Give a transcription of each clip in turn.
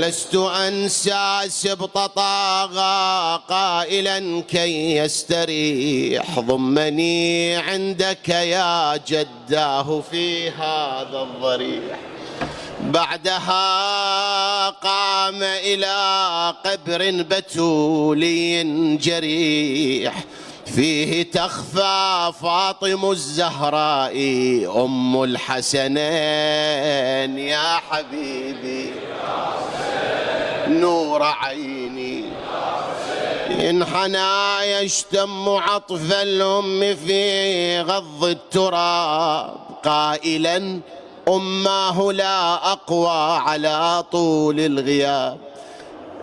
لست أنسى سبط طاغى قائلا كي يستريح ضمني عندك يا جداه في هذا الضريح. بعدها قام إلى قبر بتولي جريح فيه تخفى فاطم الزهراء أم الحسنين. يا حبيبي نور عيني انحنى يشتم عطف الأم في غض التراب قائلا أماه لا أقوى على طول الغياب.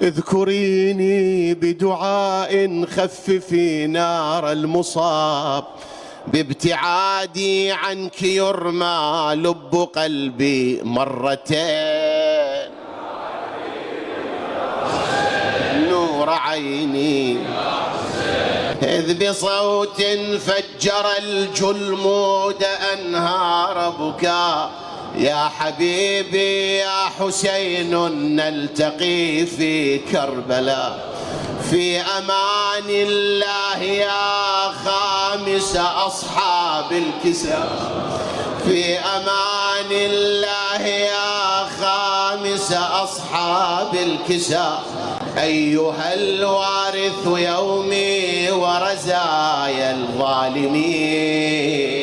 اذكريني بدعاء خففي نار المصاب بابتعادي عنك يرمى لب قلبي مرتين. نور عيني إذ بصوت فجر الجلمود أنهار بكاء. يا حبيبي يا حسين نلتقي في كربلاء. في أمان الله يا خامس أصحاب الكساء. في أمان الله يا خامس أصحاب الكساء. أيها الوارث يومي ورزايا الظالمين.